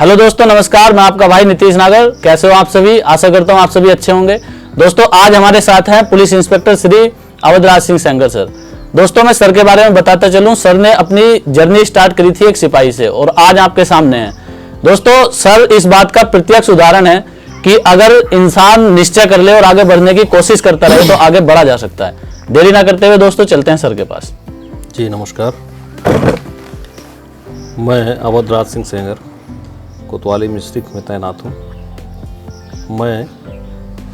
Hello दोस्तों, नमस्कार। मैं आपका भाई नीतीश नागर। कैसे हो आप सभी? आशा करता हूं आप सभी अच्छे होंगे। दोस्तों, आज हमारे साथ हैं police inspector Shri Awadhraj Singh Sengar sir. दोस्तों, मैं सर के बारे में बताता चलूं। सर ने अपनी जर्नी स्टार्ट करी थी एक सिपाही से और आज आपके सामने हैं। दोस्तों, सर इस बात का प्रत्यक्ष उदाहरण है कि अगर इंसान निश्चय कर ले और आगे बढ़ने की कोशिश करता रहे तो आगे बढ़ा जा सकता है। देरी ना करते हुए दोस्तों चलते हैं सर के पास। जी नमस्कार, मैं अवधराज सिंह सेंगर कोतवाली डिस्ट्रिक्ट में तैनात हूँ। मैं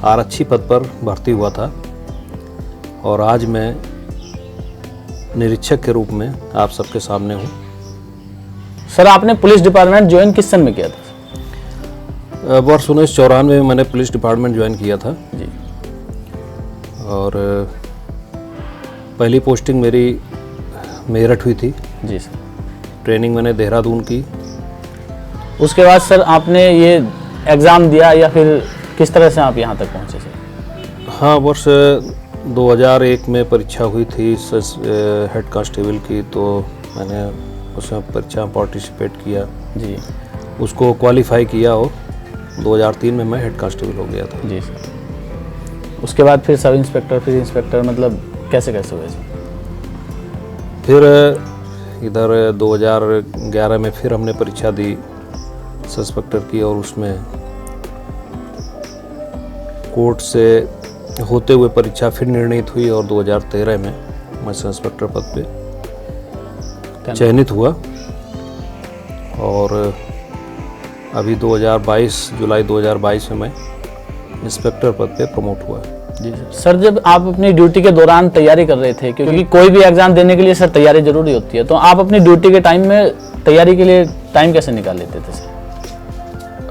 आरक्षी पद पर भर्ती हुआ था और आज मैं निरीक्षक के रूप में आप सबके सामने हूँ। सर, आपने पुलिस डिपार्टमेंट ज्वाइन किस सन में किया था? वर्ष 1994 में मैंने पुलिस डिपार्टमेंट ज्वाइन किया था जी। और पहली पोस्टिंग मेरी मेरठ हुई थी। जी सर। ट्रेनिंग मैंने देहरादून की। उसके बाद सर आपने ये एग्ज़ाम दिया या फिर किस तरह से आप यहाँ तक पहुँचे सर? हाँ, वर्ष 2001 में परीक्षा हुई थी हेड कांस्टेबल की, तो मैंने उसमें परीक्षा में पार्टिसिपेट किया जी। उसको क्वालिफाई किया और 2003 में मैं हेड कांस्टेबल हो गया था। जी सर। उसके बाद फिर सब इंस्पेक्टर, फिर इंस्पेक्टर, मतलब कैसे कैसे हुए सर? फिर इधर 2011 में फिर हमने परीक्षा दी इंस्पेक्टर की और उसमें कोर्ट से होते हुए परीक्षा फिर निर्णित हुई और 2013 में मैं इंस्पेक्टर पद पे चयनित हुआ और अभी 2022 जुलाई 2022 में मैं इंस्पेक्टर पद पे प्रमोट हुआ। जी सर। जब आप अपनी ड्यूटी के दौरान तैयारी कर रहे थे, क्योंकि कोई भी एग्जाम देने के लिए सर तैयारी जरूरी होती है, तो आप अपनी ड्यूटी के टाइम में तैयारी के लिए टाइम कैसे निकाल लेते थे सर?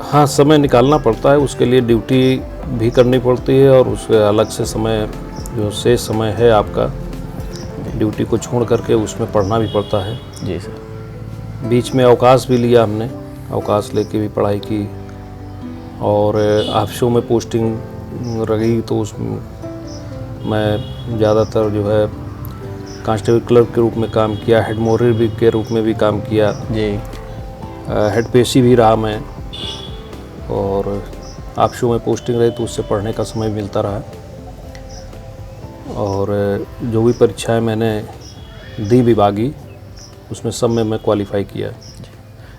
हाँ, समय निकालना पड़ता है, उसके लिए ड्यूटी भी करनी पड़ती है और उसके अलग से समय जो शेष समय है आपका ड्यूटी को छोड़ करके उसमें पढ़ना भी पड़ता है। जी सर। बीच में अवकाश भी लिया हमने, अवकाश लेके भी पढ़ाई की और ऑफिसों में पोस्टिंग रही तो उसमें मैं ज़्यादातर जो है कांस्टेबल क्लर्क के रूप में काम किया, हेड मोहर भी के रूप में भी काम किया जी। हेड पेशी भी रहा मैं और ऑफिसों में पोस्टिंग रही तो उससे पढ़ने का समय मिलता रहा और जो भी परीक्षाएं मैंने दी विभागीय उसमें सब में मैं क्वालिफाई किया।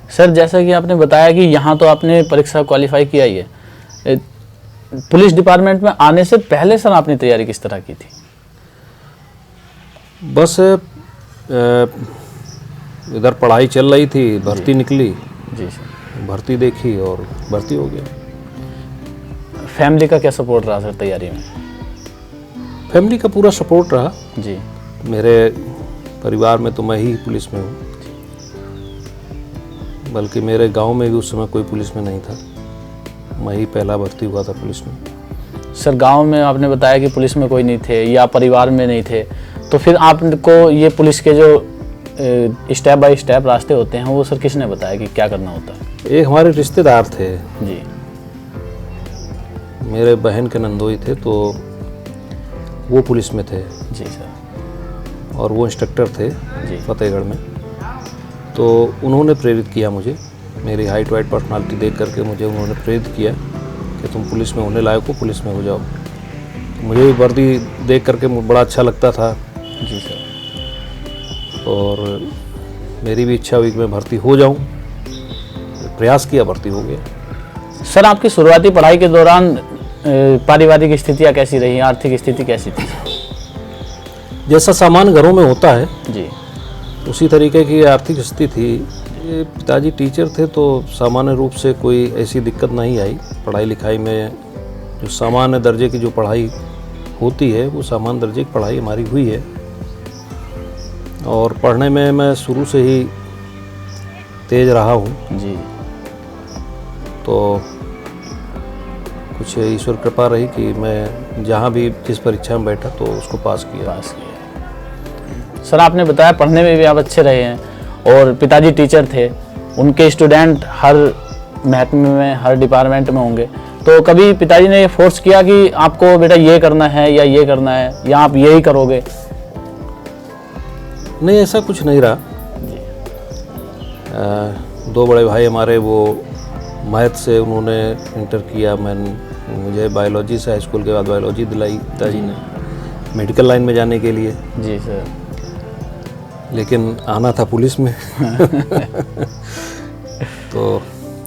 सर, जैसा कि आपने बताया कि यहाँ तो आपने परीक्षा क्वालिफाई किया ही है, पुलिस डिपार्टमेंट में आने से पहले सर आपने तैयारी किस तरह की थी? बस इधर पढ़ाई चल रही थी, भर्ती निकली। जी सर। भर्ती देखी और भर्ती हो गया। फैमिली का क्या सपोर्ट रहा सर तैयारी में? फैमिली का पूरा सपोर्ट रहा। जी। मेरे परिवार में तो मैं ही पुलिस में हूँ, बल्कि मेरे गांव में भी उस समय कोई पुलिस में नहीं था, मैं ही पहला भर्ती हुआ था पुलिस में। सर, गांव में आपने बताया कि पुलिस में कोई नहीं थे या परिवार में नहीं थे, तो फिर आपको ये पुलिस के जो स्टेप बाय स्टेप रास्ते होते हैं वो सर किसने बताया कि क्या करना होता है? एक हमारे रिश्तेदार थे जी। मेरे बहन के नंदोई थे, तो वो पुलिस में थे। जी सर। और वो इंस्ट्रक्टर थे जी। फतेहगढ़ में, तो उन्होंने प्रेरित किया मुझे, मेरी हाइट वाइट पर्सनालिटी देख करके मुझे उन्होंने प्रेरित किया कि तुम पुलिस में होने लायक हो, पुलिस में हो जाओ। मुझे भी वर्दी देख करके बड़ा अच्छा लगता था। जी सर। और मेरी भी इच्छा हुई कि मैं भर्ती हो जाऊं, प्रयास किया, भर्ती हो गया। सर, आपकी शुरुआती पढ़ाई के दौरान पारिवारिक स्थितियाँ कैसी रही, आर्थिक स्थिति कैसी थी? जैसा सामान्य घरों में होता है जी। उसी तरीके की आर्थिक स्थिति थी। ये पिताजी टीचर थे तो सामान्य रूप से कोई ऐसी दिक्कत नहीं आई पढ़ाई लिखाई में। जो सामान्य दर्जे की जो पढ़ाई होती है वो सामान्य दर्जे की पढ़ाई हमारी हुई है और पढ़ने में मैं शुरू से ही तेज रहा हूँ। जी। तो कुछ ईश्वर कृपा रही कि मैं जहाँ भी जिस परीक्षा में बैठा तो उसको पास किया। सर, आपने बताया पढ़ने में भी आप अच्छे रहे हैं और पिताजी टीचर थे, उनके स्टूडेंट हर महकमे में, हर डिपार्टमेंट में होंगे, तो कभी पिताजी ने ये फोर्स किया कि आपको बेटा ये करना है या ये करना है या आप यही करोगे? नहीं, ऐसा कुछ नहीं रहा। दो बड़े भाई हमारे वो मैथ से उन्होंने इंटर किया। मुझे बायोलॉजी से हाई स्कूल के बाद बायोलॉजी दिलाई पिताजी ने मेडिकल लाइन में जाने के लिए। जी सर। लेकिन आना था पुलिस में तो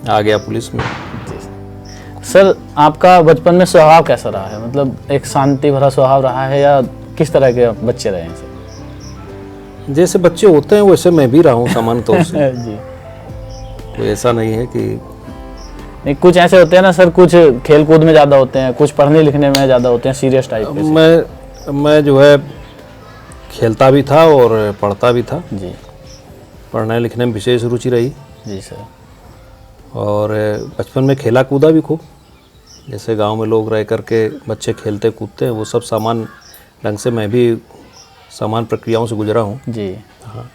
आ गया पुलिस में। सर आपका बचपन में स्वभाव कैसा रहा है, मतलब एक शांति भरा स्वभाव रहा है या किस तरह के बच्चे रहे हैं सर? जैसे बच्चे होते हैं वैसे मैं भी रहा हूँ सामान्य तौर से। जी। कोई ऐसा नहीं है कि नहीं, कुछ ऐसे होते हैं ना सर, कुछ खेल कूद में ज़्यादा होते हैं, कुछ पढ़ने लिखने में ज़्यादा होते हैं, सीरियस टाइप के। मैं जो है खेलता भी था और पढ़ता भी था। जी। पढ़ने लिखने में विशेष रुचि रही। जी सर। और बचपन में खेला कूदा भी खूब। जैसे गांव में लोग रह करके बच्चे खेलते कूदते हैं, वो सब सामान ढंग से मैं भी सामान प्रक्रियाओं से गुजरा हूँ। जी हाँ।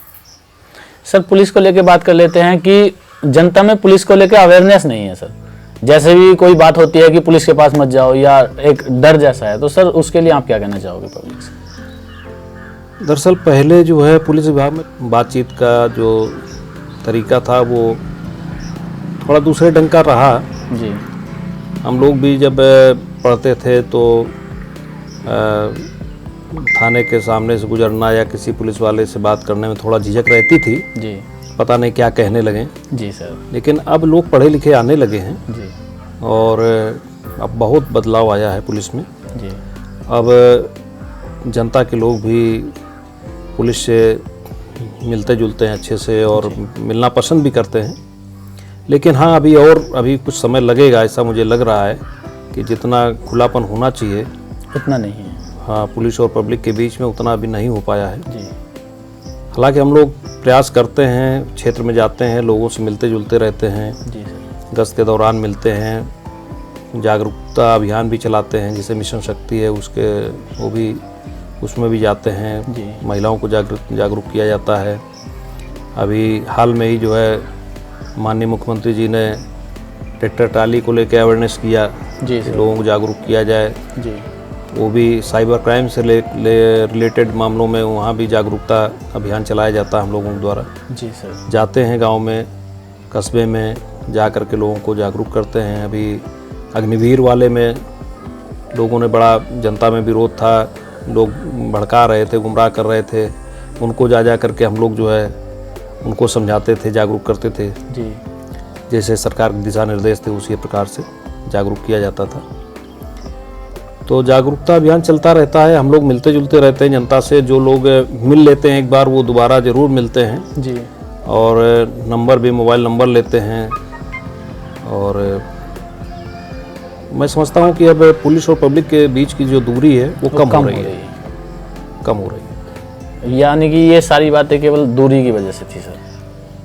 सर पुलिस को लेके बात कर लेते हैं कि जनता में पुलिस को लेके अवेयरनेस नहीं है सर। जैसे भी कोई बात होती है कि पुलिस के पास मत जाओ या एक डर जैसा है, तो सर उसके लिए आप क्या कहना चाहोगे पब्लिक से? दरअसल पहले जो है पुलिस विभाग में बातचीत का जो तरीका था वो थोड़ा दूसरे ढंग का रहा। जी। हम लोग भी जब पढ़ते थे तो थाने के सामने से गुजरना या किसी पुलिस वाले से बात करने में थोड़ा झिझक रहती थी। जी। पता नहीं क्या कहने लगे। जी सर। लेकिन अब लोग पढ़े लिखे आने लगे हैं। जी। और अब बहुत बदलाव आया है पुलिस में। जी। अब जनता के लोग भी पुलिस से मिलते जुलते हैं अच्छे से और मिलना पसंद भी करते हैं। लेकिन हाँ अभी कुछ समय लगेगा, ऐसा मुझे लग रहा है कि जितना खुलापन होना चाहिए उतना नहीं है। हाँ, पुलिस और पब्लिक के बीच में उतना अभी नहीं हो पाया है। जी। हालांकि हम लोग प्रयास करते हैं, क्षेत्र में जाते हैं, लोगों से मिलते जुलते रहते हैं। जी सर। गश्त के दौरान मिलते हैं, जागरूकता अभियान भी चलाते हैं, जैसे मिशन शक्ति है उसमें भी जाते हैं। जी। महिलाओं को जागरूक किया जाता है। अभी हाल में ही जो है माननीय मुख्यमंत्री जी ने ट्रैक्टर ट्राली को लेकर अवेयरनेस किया। जी सर। लोगों को जागरूक किया जाए। जी। वो भी साइबर क्राइम से रिलेटेड मामलों में वहाँ भी जागरूकता अभियान चलाया जाता है हम लोगों द्वारा। जी सर। जाते हैं गांव में, कस्बे में जा कर के लोगों को जागरूक करते हैं। अभी अग्निवीर वाले में लोगों ने बड़ा, जनता में विरोध था, लोग भड़का रहे थे, गुमराह कर रहे थे। उनको जा कर के हम लोग जो है उनको समझाते थे, जागरूक करते थे। जी। जैसे सरकार के दिशा निर्देश थे उसी प्रकार से जागरूक किया जाता था। तो जागरूकता अभियान चलता रहता है। हम लोग मिलते जुलते रहते हैं जनता से। जो लोग मिल लेते हैं एक बार वो दोबारा ज़रूर मिलते हैं। जी। और नंबर भी, मोबाइल नंबर लेते हैं। और मैं समझता हूँ कि अब पुलिस और पब्लिक के बीच की जो दूरी है वो कम हो रही है। कम हो रही है। यानी कि ये सारी बातें केवल दूरी की वजह से थी सर?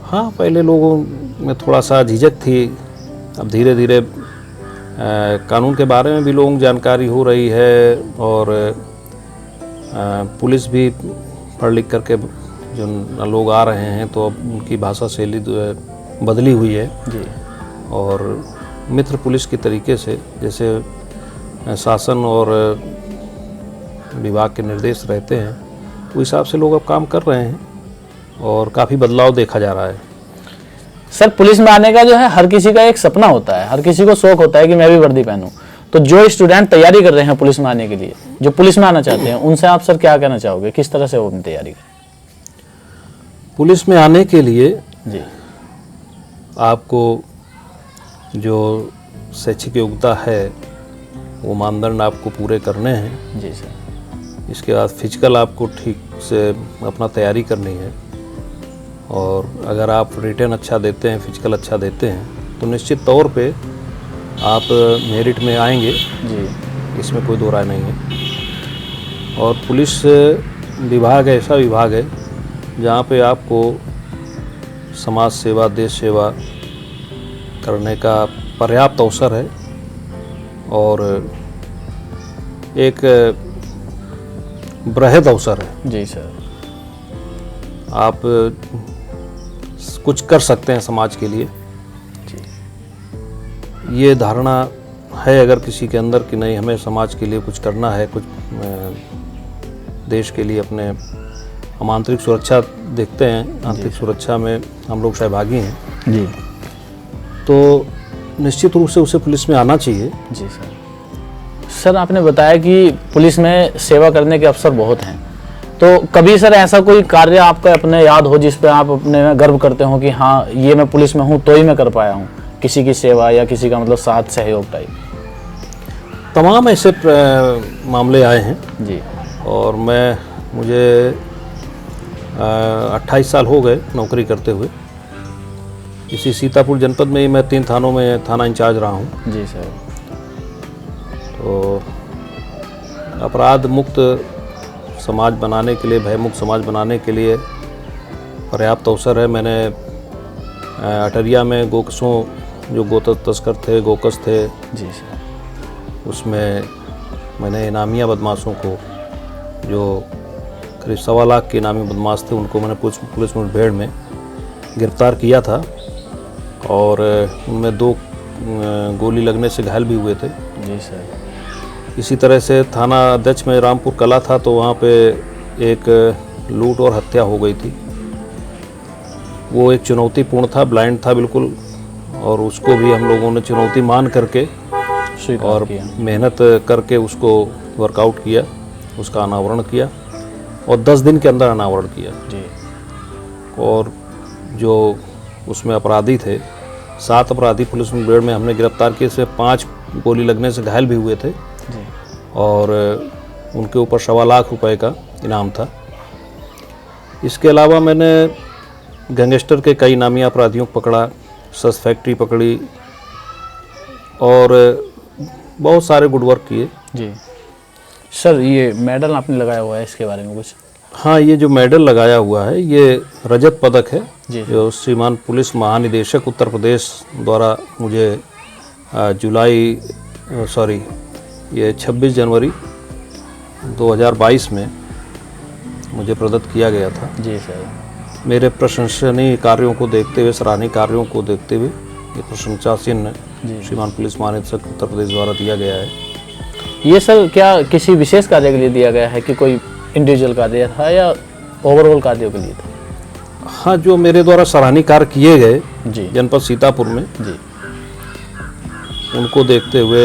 हाँ, पहले लोगों में थोड़ा सा झिझक थी। अब धीरे धीरे कानून के बारे में भी लोगों को जानकारी हो रही है। और पुलिस भी पढ़ लिख करके जो लोग आ रहे हैं तो अब उनकी भाषा शैली बदली हुई है। जी। और मित्र पुलिस के तरीके से, जैसे शासन और विभाग के निर्देश रहते हैं, उस हिसाब से लोग अब काम कर रहे हैं और काफ़ी बदलाव देखा जा रहा है। सर पुलिस में आने का जो है हर किसी का एक सपना होता है, हर किसी को शौक होता है कि मैं भी वर्दी पहनूं। तो जो स्टूडेंट तैयारी कर रहे हैं पुलिस में आने के लिए, जो पुलिस में आना चाहते हैं, उनसे आप सर क्या कहना चाहोगे, किस तरह से वो अपनी तैयारी करें? पुलिस में आने के लिए जी। आपको जो शैक्षिक योग्यता है वो मानदंड आपको पूरे करने हैं। जी सर। इसके बाद फिजिकल आपको ठीक से अपना तैयारी करनी है। और अगर आप रिटर्न अच्छा देते हैं, फिजिकल अच्छा देते हैं, तो निश्चित तौर पे आप मेरिट में आएंगे। जी। इसमें कोई दो राय नहीं है। और पुलिस विभाग ऐसा विभाग है जहाँ पे आपको समाज सेवा, देश सेवा करने का पर्याप्त अवसर है। और एक बृहद अवसर है। जी सर। आप कुछ कर सकते हैं समाज के लिए। ये धारणा है अगर किसी के अंदर कि नहीं, हमें समाज के लिए कुछ करना है, कुछ देश के लिए अपने, हम आंतरिक सुरक्षा देखते हैं, आंतरिक सुरक्षा में हम लोग सहभागी हैं। जी। तो निश्चित रूप से उसे पुलिस में आना चाहिए। जी सर। सर आपने बताया कि पुलिस में सेवा करने के अवसर बहुत हैं, तो कभी सर ऐसा कोई कार्य आपका अपने याद हो जिस पे आप अपने में गर्व करते हो कि हाँ ये मैं पुलिस में हूँ तो ही मैं कर पाया हूँ, किसी की सेवा या किसी का मतलब साथ सहयोग टाइप? तमाम ऐसे मामले आए हैं जी। और मुझे 28 साल हो गए नौकरी करते हुए। इसी सीतापुर जनपद में ही मैं 3 थानों में थाना इंचार्ज रहा हूँ। जी सर। तो अपराध मुक्त समाज बनाने के लिए, भय मुक्त समाज बनाने के लिए पर्याप्त अवसर है। मैंने अटरिया में गोकसों, जो तस्कर थे, गोकस थे, जी सर, उसमें मैंने इनामिया बदमाशों को, जो करीब 1.25 लाख के इनामी बदमाश थे, उनको मैंने पुलिस मुठभेड़ में गिरफ्तार किया था और उनमें 2 गोली लगने से घायल भी हुए थे। जी सर। इसी तरह से थाना अध्यक्ष में रामपुर कला था, तो वहाँ पे एक लूट और हत्या हो गई थी। वो एक चुनौतीपूर्ण था, ब्लाइंड था बिल्कुल, और उसको भी हम लोगों ने चुनौती मान करके और मेहनत करके उसको वर्कआउट किया, उसका अनावरण किया और 10 दिन के अंदर अनावरण किया। जी। और जो उसमें अपराधी थे, 7 अपराधी पुलिस मुठभेड़ में हमने गिरफ्तार किए, इसमें 5 गोली लगने से घायल भी हुए थे। जी। और उनके ऊपर 1.25 लाख रुपए का इनाम था। इसके अलावा मैंने गैंगस्टर के कई नामी अपराधियों को पकड़ा, सस फैक्ट्री पकड़ी और बहुत सारे गुड वर्क किए। जी। सर ये मेडल आपने लगाया हुआ है, इसके बारे में कुछ? हाँ, ये जो मेडल लगाया हुआ है ये रजत पदक है, जो श्रीमान पुलिस महानिदेशक उत्तर प्रदेश द्वारा मुझे 26 जनवरी 2022 में मुझे प्रदत्त किया गया था। जी सर। मेरे प्रशंसनीय कार्यों को देखते हुए, सराहनीय कार्यों को देखते हुए ये प्रशंसा चिन्ह श्रीमान पुलिस महानिदेशक उत्तर प्रदेश द्वारा दिया गया है। ये सर क्या किसी विशेष कार्य के लिए दिया गया है कि कोई इंडिविजुअल कार्य था या ओवरऑल कार्यों के लिए था? हाँ, जो मेरे द्वारा सराहनीय कार्य किए गए जी जनपद सीतापुर में, जी, उनको देखते हुए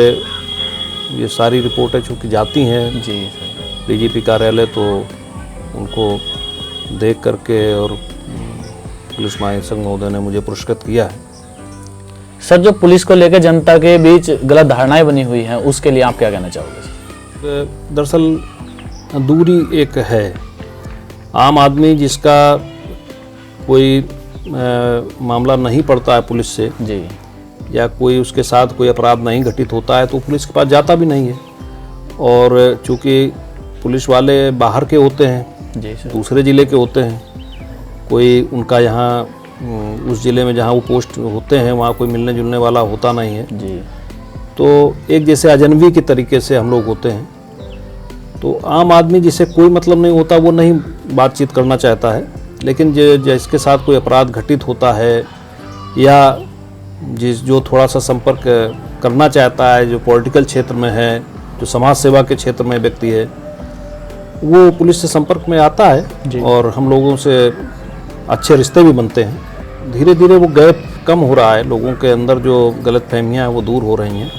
ये सारी रिपोर्टें चूँकि जाती हैं जी सर डीजीपी कार्यालय, तो उनको देख करके और पुलिस महानिदेशक महोदय ने मुझे पुरस्कृत किया है। सर जो पुलिस को लेकर जनता के बीच गलत धारणाएं बनी हुई हैं, उसके लिए आप क्या कहना चाहोगे? दरअसल दूरी एक है, आम आदमी जिसका कोई मामला नहीं पड़ता है पुलिस से जी, या कोई उसके साथ कोई अपराध नहीं घटित होता है, तो पुलिस के पास जाता भी नहीं है। और चूँकि पुलिस वाले बाहर के होते हैं, जी सर, दूसरे ज़िले के होते हैं, कोई उनका यहाँ उस ज़िले में जहाँ वो पोस्ट होते हैं वहाँ कोई मिलने जुलने वाला होता नहीं है जी, तो एक जैसे अजनबी के तरीके से हम लोग होते हैं। तो आम आदमी जिसे कोई मतलब नहीं होता वो नहीं बातचीत करना चाहता है, लेकिन जिसके साथ कोई अपराध घटित होता है या जो थोड़ा सा संपर्क करना चाहता है, जो पॉलिटिकल क्षेत्र में है, जो समाज सेवा के क्षेत्र में व्यक्ति है, वो पुलिस से संपर्क में आता है और हम लोगों से अच्छे रिश्ते भी बनते हैं। धीरे धीरे वो गैप कम हो रहा है, लोगों के अंदर जो गलतफहमियां हैं वो दूर हो रही हैं।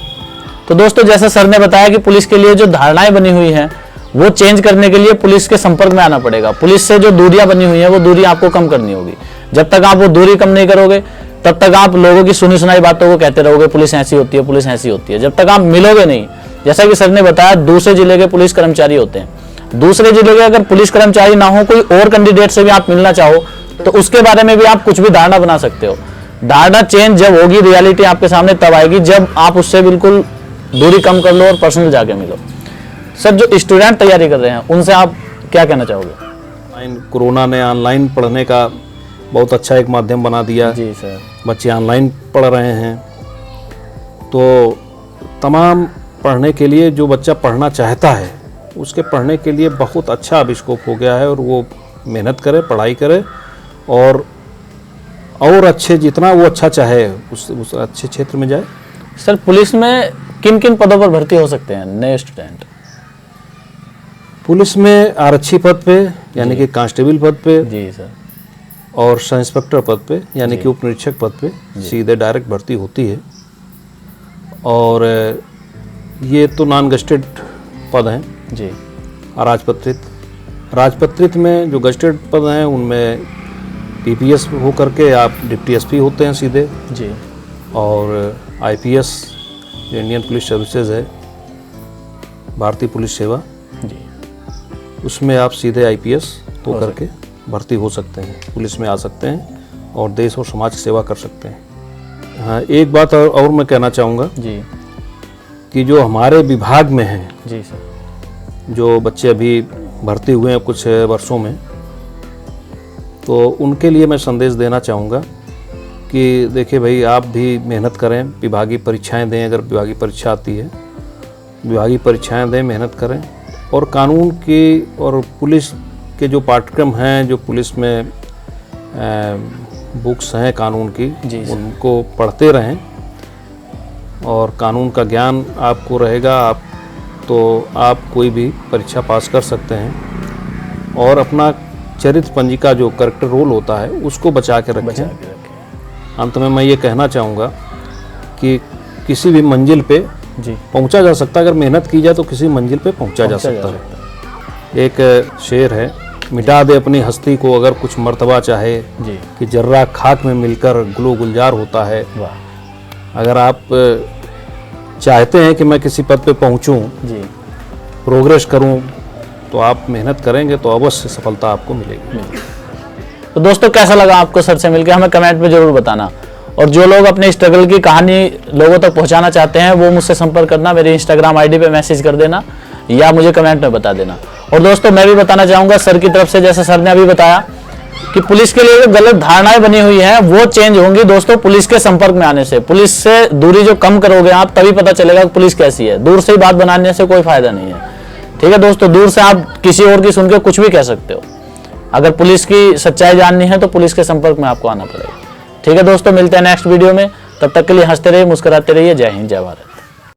तो दोस्तों जैसा सर ने बताया कि पुलिस के लिए जो धारणाएं बनी हुई हैं वो चेंज करने के लिए पुलिस के संपर्क में आना पड़ेगा। पुलिस से जो दूरियां बनी हुई हैं वो दूरी आपको कम करनी होगी। जब तक आप वो दूरी कम नहीं करोगे तब तक आप लोगों की सुनी सुनाई बातों को कहते रहोगे, पुलिस ऐसी होती है, पुलिस ऐसी होती है। जब तक आप मिलोगे नहीं, जैसा कि सर ने बताया दूसरे जिले के पुलिस कर्मचारी होते हैं, दूसरे जिले के अगर पुलिस कर्मचारी ना हो, कोई और कैंडिडेट से भी आप मिलना चाहो तो उसके बारे में भी आप कुछ भी धारणा बना सकते हो। धारणा चेंज जब होगी, रियलिटी आपके सामने तब आएगी जब आप उससे बिल्कुल दूरी कम कर लो और पर्सनल जाके मिलो। सर जो स्टूडेंट तैयारी कर रहे हैं उनसे आप क्या कहना चाहोगे? कोरोना ने ऑनलाइन पढ़ने का बहुत अच्छा एक माध्यम बना दिया। जी सर, बच्चे ऑनलाइन पढ़ रहे हैं, तो तमाम पढ़ने के लिए जो बच्चा पढ़ना चाहता है उसके पढ़ने के लिए बहुत अच्छा अब स्कोप हो गया है और वो मेहनत करे, पढ़ाई करे और अच्छे जितना वो अच्छा चाहे उस अच्छे क्षेत्र में जाए। सर पुलिस में किन किन पदों पर भर्ती हो सकते हैं नए स्टूडेंट? पुलिस में आरक्षी पद पे यानी कि कांस्टेबल पद पे, जी सर, और सब इंस्पेक्टर पद पे यानी कि उप निरीक्षक पद पे सीधे डायरेक्ट भर्ती होती है। और ये तो नॉन गस्टेड पद हैं जी राजपत्रित में जो गस्टेड पद हैं उनमें पीपीएस हो करके आप डिप्टी एसपी होते हैं सीधे, जी, और आईपीएस जो इंडियन पुलिस सर्विसेज है, भारतीय पुलिस सेवा जी, उसमें आप सीधे आईपीएस हो करके भर्ती हो सकते हैं, पुलिस में आ सकते हैं और देश और समाज की सेवा कर सकते हैं। हाँ, एक बात और मैं कहना चाहूँगा जी, कि जो हमारे विभाग में हैं, जी सर, जो बच्चे अभी भर्ती हुए हैं कुछ वर्षों में, तो उनके लिए मैं संदेश देना चाहूँगा कि देखिए भाई, आप भी मेहनत करें, विभागीय परीक्षाएं दें, अगर विभागीय परीक्षा आती है विभागीय परीक्षाएं दें, मेहनत करें, और कानून की और पुलिस के जो पाठ्यक्रम हैं, जो पुलिस में बुक्स हैं कानून की, उनको पढ़ते रहें और कानून का ज्ञान आपको रहेगा, आप कोई भी परीक्षा पास कर सकते हैं, और अपना चरित्र पंजिका जो करेक्टर रोल होता है उसको बचा के रखें। अंत में मैं ये कहना चाहूँगा कि किसी भी मंजिल पे पहुँचा जा सकता है, अगर मेहनत की जाए तो किसी मंजिल पे पहुँचा जा सकता है। एक शेर है, मिटा दे अपनी हस्ती को अगर कुछ मर्तबा चाहे, कि जर्रा खाक में मिलकर गुलो गुलजार होता है। अगर आप चाहते हैं कि मैं किसी पद पे पहुंचूं, प्रोग्रेस करूं, तो आप मेहनत करेंगे तो अवश्य सफलता आपको मिलेगी। तो दोस्तों, कैसा लगा आपको सर से मिलकर, हमें कमेंट में जरूर बताना, और जो लोग अपने स्ट्रगल की कहानी लोगों तक पहुंचाना चाहते हैं वो मुझसे संपर्क करना, मेरी इंस्टाग्राम आईडी पे मैसेज कर देना या मुझे कमेंट में बता देना। और दोस्तों, मैं भी बताना चाहूँगा सर की तरफ से, जैसे सर ने अभी बताया कि पुलिस के लिए जो गलत धारणाएं बनी हुई हैं वो चेंज होंगी दोस्तों पुलिस के संपर्क में आने से। पुलिस से दूरी जो कम करोगे आप, तभी पता चलेगा कि पुलिस कैसी है। दूर से ही बात बनाने से कोई फायदा नहीं है, ठीक है दोस्तों। दूर से आप किसी और की सुन के कुछ भी कह सकते हो। अगर पुलिस की सच्चाई जाननी है तो पुलिस के संपर्क में आपको आना पड़ेगा, ठीक है दोस्तों। मिलते हैं नेक्स्ट वीडियो में, तब तक के लिए हंसते रहिए, मुस्कुराते रहिए। जय हिंद, जय भारत।